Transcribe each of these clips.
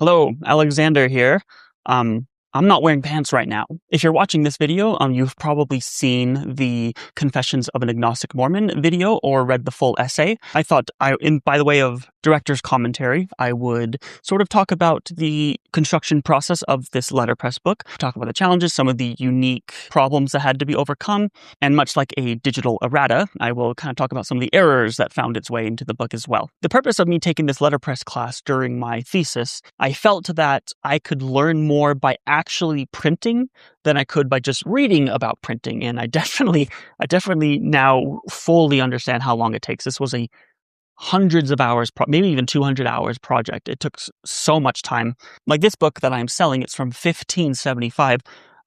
Hello, Alexander here. I'm not wearing pants right now. If you're watching this video, you've probably seen the Confessions of an Agnostic Mormon video or read the full essay. I thought, by the way of director's commentary, I would sort of talk about the construction process of this letterpress book, talk about the challenges, some of the unique problems that had to be overcome, and much like a digital errata, I will kind of talk about some of the errors that found its way into the book as well. The purpose of me taking this letterpress class during my thesis, I felt that I could learn more by actually printing than I could by just reading about printing. And I definitely now fully understand how long it takes. This was a hundreds of hours, maybe even 200 hours project. It took so much time. Like this book that I'm selling, it's from 1575.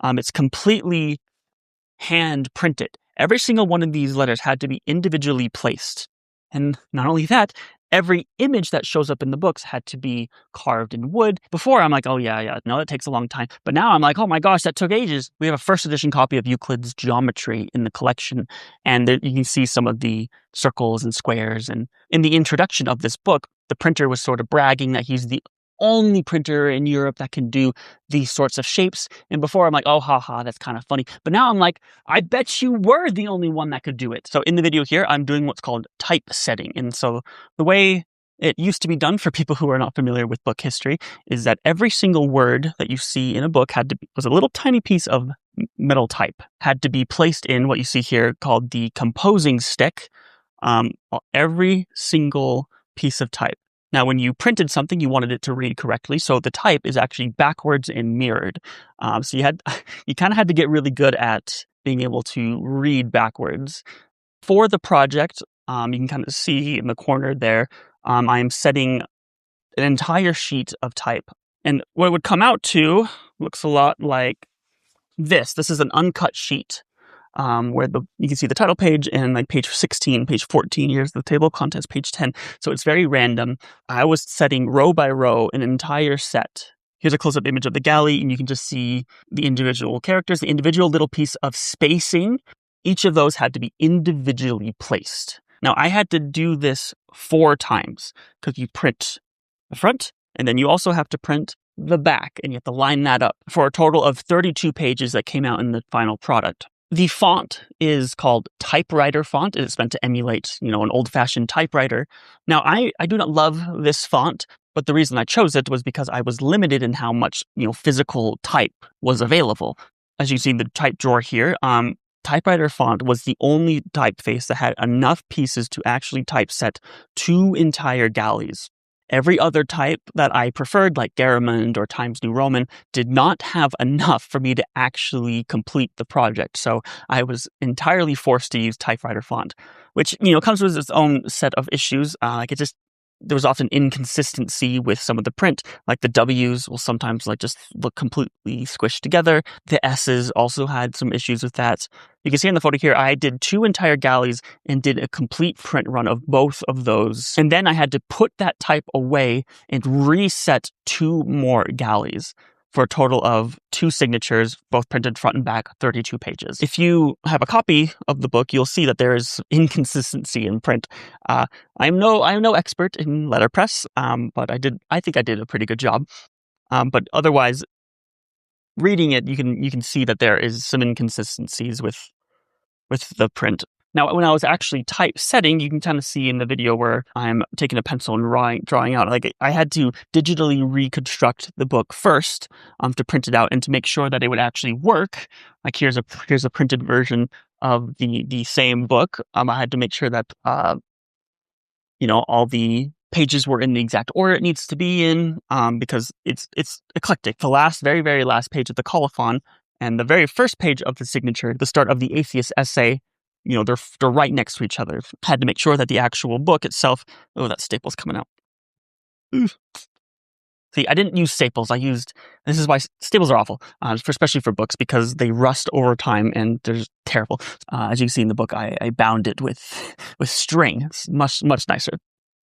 It's completely hand printed. Every single one of these letters had to be individually placed. And not only that, every image that shows up in the books had to be carved in wood. Before, I'm like, oh, yeah, no, that takes a long time. But now I'm like, oh my gosh, that took ages. We have a first edition copy of Euclid's Geometry in the collection. And there, you can see some of the circles and squares. And in the introduction of this book, the printer was sort of bragging that he's the only printer in Europe that can do these sorts of shapes. And before I'm like, oh, haha, that's kind of funny. But now I'm like, I bet you were the only one that could do it. So in the video here, I'm doing what's called typesetting. And so the way it used to be done for people who are not familiar with book history is that every single word that you see in a book was a little tiny piece of metal type, had to be placed in what you see here called the composing stick, every single piece of type. Now, when you printed something, you wanted it to read correctly, so the type is actually backwards and mirrored. So you kind of had to get really good at being able to read backwards. For the project, you can kind of see in the corner there, I am setting an entire sheet of type. And what it would come out to looks a lot like this. This is an uncut sheet. Where you can see the title page and like page 16, page 14, here's the table of contents, page 10. So it's very random. I was setting row by row an entire set. Here's a close-up image of the galley, and you can just see the individual characters, the individual little piece of spacing. Each of those had to be individually placed. Now, I had to do this 4 times because you print the front, and then you also have to print the back, and you have to line that up for a total of 32 pages that came out in the final product. The font is called typewriter font. It's meant to emulate, an old-fashioned typewriter. Now, I do not love this font, but the reason I chose it was because I was limited in how much, physical type was available. As you see in the type drawer here, typewriter font was the only typeface that had enough pieces to actually typeset 2 entire galleys. Every other type that I preferred, like Garamond or Times New Roman, did not have enough for me to actually complete the project. So I was entirely forced to use typewriter font, which, comes with its own set of issues. There was often inconsistency with some of the print, like the W's will sometimes just look completely squished together. The S's also had some issues with that. You can see in the photo here, I did 2 entire galleys and did a complete print run of both of those. And then I had to put that type away and reset 2 more galleys for a total of 2 signatures, both printed front and back, 32 pages. If you have a copy of the book, you'll see that there is inconsistency in print. I'm no expert in letterpress, but I think I did a pretty good job. But otherwise, reading it, you can see that there is some inconsistencies with the print. Now, when I was actually typesetting, you can kind of see in the video where I'm taking a pencil and drawing out. Like I had to digitally reconstruct the book first to print it out and to make sure that it would actually work. Like here's a printed version of the same book. I had to make sure that all the pages were in the exact order it needs to be in because it's eclectic. The very, very last page of the colophon and the very first page of the signature, the start of the atheist essay, they're right next to each other. Had to make sure that the actual book itself, oh, that staple's coming out. Oof. See, I didn't use staples. This is why staples are awful, especially for books, because they rust over time and they're terrible. As you can see in the book, I bound it with string. It's much, much nicer.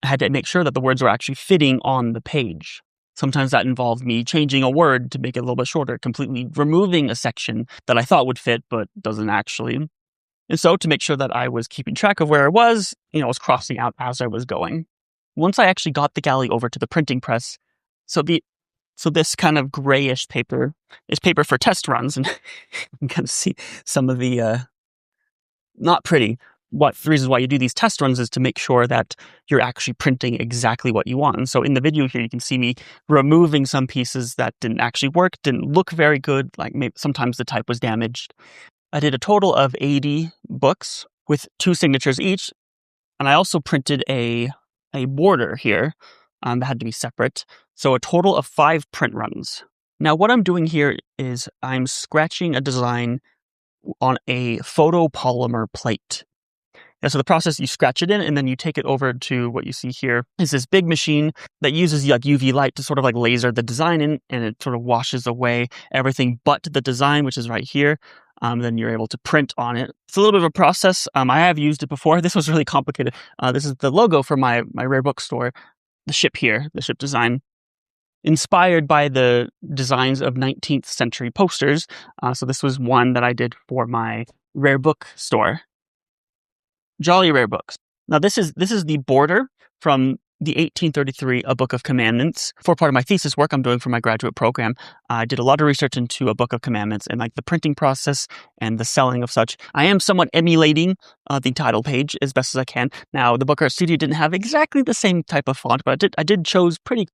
I had to make sure that the words were actually fitting on the page. Sometimes that involved me changing a word to make it a little bit shorter, completely removing a section that I thought would fit, but doesn't actually. And so to make sure that I was keeping track of where I was crossing out as I was going. Once I actually got the galley over to the printing press, so the So this kind of grayish paper is paper for test runs, and you can kind of see some of the not pretty. The reasons why you do these test runs is to make sure that you're actually printing exactly what you want. And so in the video here, you can see me removing some pieces that didn't actually work, didn't look very good, like maybe sometimes the type was damaged. I did a total of 80 books with 2 signatures each, and I also printed a border here that had to be separate. So a total of 5 print runs. Now what I'm doing here is I'm scratching a design on a photopolymer plate. And so the process, you scratch it in and then you take it over to what you see here is this big machine that uses like UV light to sort of like laser the design in, and it sort of washes away everything but the design, which is right here. Then you're able to print on it. It's a little bit of a process. I have used it before. This was really complicated. This is the logo for my rare book store, the ship here, the ship design, inspired by the designs of 19th century posters. So this was one that I did for my rare book store. Jolley Rare Books. Now this is the border from the 1833 A Book of Commandments. For part of my thesis work I'm doing for my graduate program, I did a lot of research into A Book of Commandments and like the printing process and the selling of such. I am somewhat emulating the title page as best as I can. Now the Book Art Studio didn't have exactly the same type of font, but I did chose pretty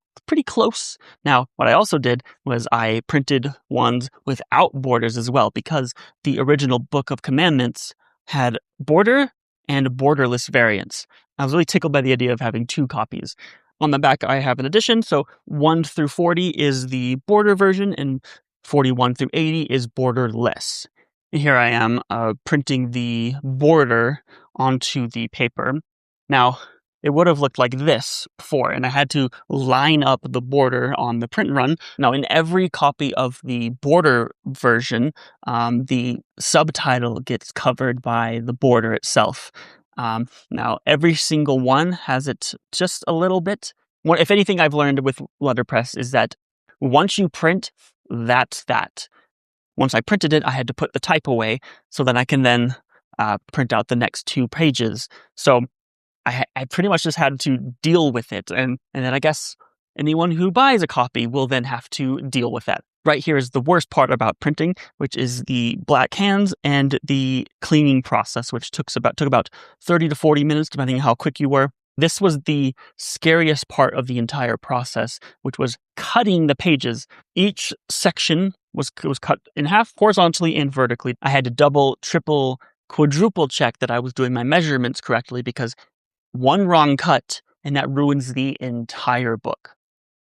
close. Now what I also did was I printed ones without borders as well, because the original Book of Commandments had border and borderless variants. I was really tickled by the idea of having 2 copies. On the back, I have an addition. So 1 through 40 is the border version, and 41 through 80 is borderless. And here I am printing the border onto the paper. Now, it would have looked like this before, and I had to line up the border on the print run. Now, in every copy of the border version, the subtitle gets covered by the border itself. Now, every single one has it just a little bit. If anything I've learned with letterpress is that once you print, that's that. Once I printed it, I had to put the type away so that I can then print out the next 2 pages. So I pretty much just had to deal with it. And then I guess anyone who buys a copy will then have to deal with that. Right here is the worst part about printing, which is the black hands and the cleaning process, which took about 30 to 40 minutes, depending on how quick you were. This was the scariest part of the entire process, which was cutting the pages. Each section was cut in half, horizontally and vertically. I had to double, triple, quadruple check that I was doing my measurements correctly, because one wrong cut and that ruins the entire book.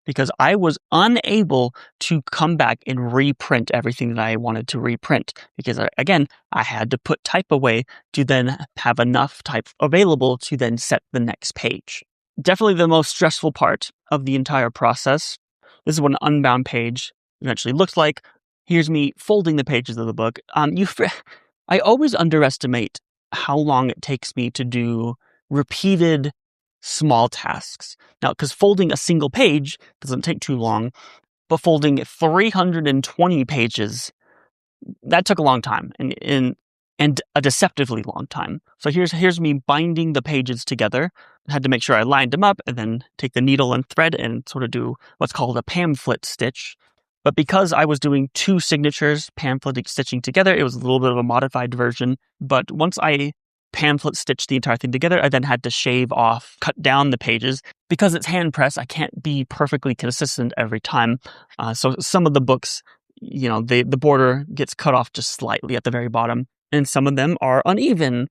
Because I was unable to come back and reprint everything that I wanted to reprint. Because again, I had to put type away to then have enough type available to then set the next page. Definitely the most stressful part of the entire process. This is what an unbound page eventually looks like. Here's me folding the pages of the book. I always underestimate how long it takes me to do repeated small tasks. Now, because folding a single page doesn't take too long, but folding 320 pages, that took a long time and a deceptively long time. So here's me binding the pages together. I had to make sure I lined them up and then take the needle and thread and sort of do what's called a pamphlet stitch. But because I was doing 2 signatures, pamphlet stitching together, it was a little bit of a modified version. But once I pamphlet stitched the entire thing together, I then had to shave off, cut down the pages. Because it's hand press, I can't be perfectly consistent every time. So some of the books, the border gets cut off just slightly at the very bottom, and some of them are uneven.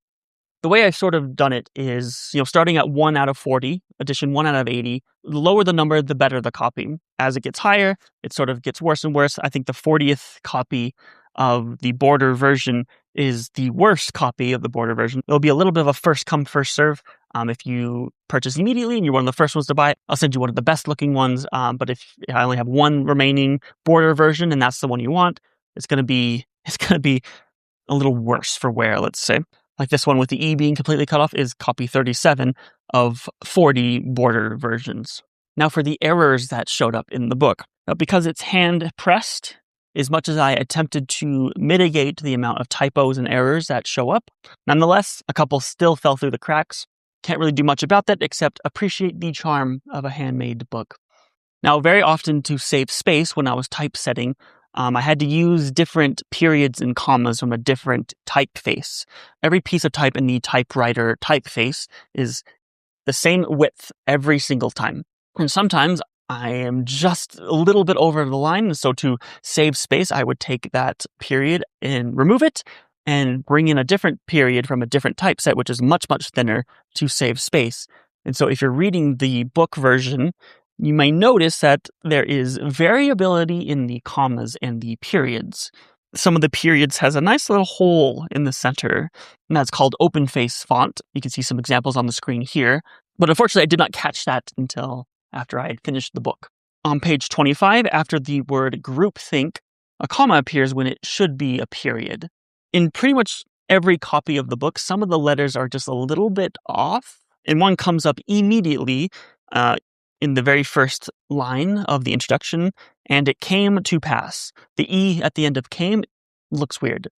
The way I've sort of done it is, starting at 1 out of 40, edition 1 out of 80, the lower the number, the better the copy. As it gets higher, it sort of gets worse and worse. I think the 40th copy of the border version is the worst copy of the border version. It'll be a little bit of a first come, first serve. If you purchase immediately and you're one of the first ones to buy it, I'll send you one of the best looking ones. But if I only have one remaining border version and that's the one you want, it's gonna be a little worse for wear, let's say. Like this one with the E being completely cut off is copy 37 of 40 border versions. Now for the errors that showed up in the book. Now, because it's hand pressed, as much as I attempted to mitigate the amount of typos and errors that show up, nonetheless, a couple still fell through the cracks. Can't really do much about that except appreciate the charm of a handmade book. Now, very often to save space when I was typesetting, I had to use different periods and commas from a different typeface. Every piece of type in the typewriter typeface is the same width every single time. And sometimes I am just a little bit over the line. So to save space, I would take that period and remove it and bring in a different period from a different typeset, which is much, much thinner to save space. And so if you're reading the book version, you may notice that there is variability in the commas and the periods. Some of the periods has a nice little hole in the center, and that's called open face font. You can see some examples on the screen here. But unfortunately, I did not catch that until after I had finished the book. On page 25, after the word groupthink, a comma appears when it should be a period. In pretty much every copy of the book, some of the letters are just a little bit off, and one comes up immediately in the very first line of the introduction, and it came to pass. The E at the end of came looks weird.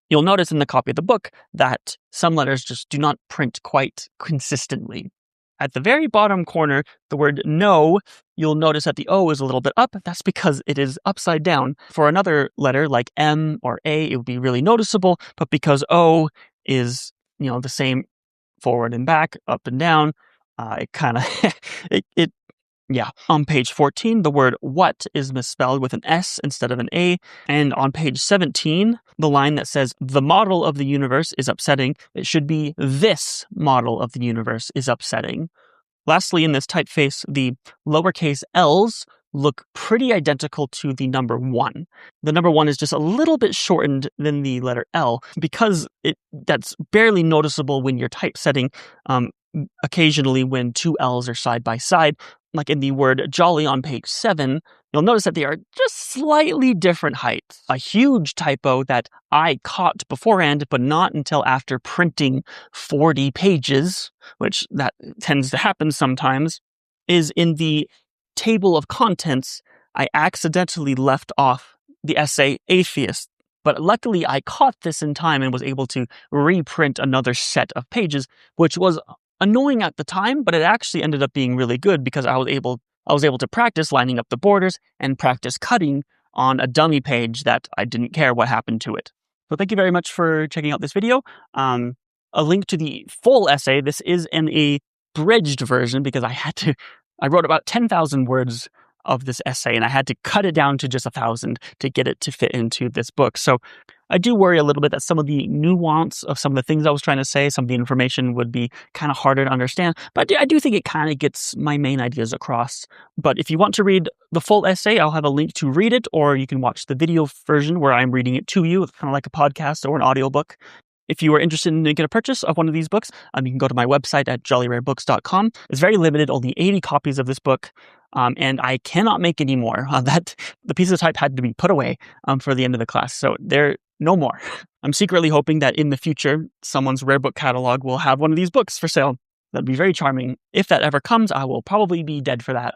You'll notice in the copy of the book that some letters just do not print quite consistently. At the very bottom corner, the word no, you'll notice that the O is a little bit up. That's because it is upside down. For another letter like M or A, it would be really noticeable, but because O is, the same forward and back, up and down, it kind of, yeah. On page 14, the word what is misspelled with an S instead of an A. And on page 17, the line that says the model of the universe is upsetting, it should be this model of the universe is upsetting. Lastly, in this typeface, the lowercase l's look pretty identical to the number 1. The number 1 is just a little bit shortened than the letter L because that's barely noticeable when you're typesetting. Occasionally when two L's are side by side, like in the word Jolley on page 7, you'll notice that they are just slightly different heights. A huge typo that I caught beforehand, but not until after printing 40 pages, which that tends to happen sometimes, is in the table of contents, I accidentally left off the essay atheist. But luckily, I caught this in time and was able to reprint another set of pages, which was annoying at the time, but it actually ended up being really good because I was able to practice lining up the borders and practice cutting on a dummy page that I didn't care what happened to it. So thank you very much for checking out this video. A link to the full essay. This is in a abridged version because I wrote about 10,000 words of this essay and I had to cut it down to just 1,000 to get it to fit into this book. So I do worry a little bit that some of the nuance of some of the things I was trying to say, some of the information would be kind of harder to understand. But I do think it kind of gets my main ideas across. But if you want to read the full essay, I'll have a link to read it, or you can watch the video version where I'm reading it to you. It's kind of like a podcast or an audiobook. If you are interested in making a purchase of one of these books, you can go to my website at jollyrarbooks.com. It's very limited, only 80 copies of this book, and I cannot make any more. The piece of type had to be put away for the end of the class, so there no more. I'm secretly hoping that in the future, someone's rare book catalog will have one of these books for sale. That'd be very charming. If that ever comes, I will probably be dead for that.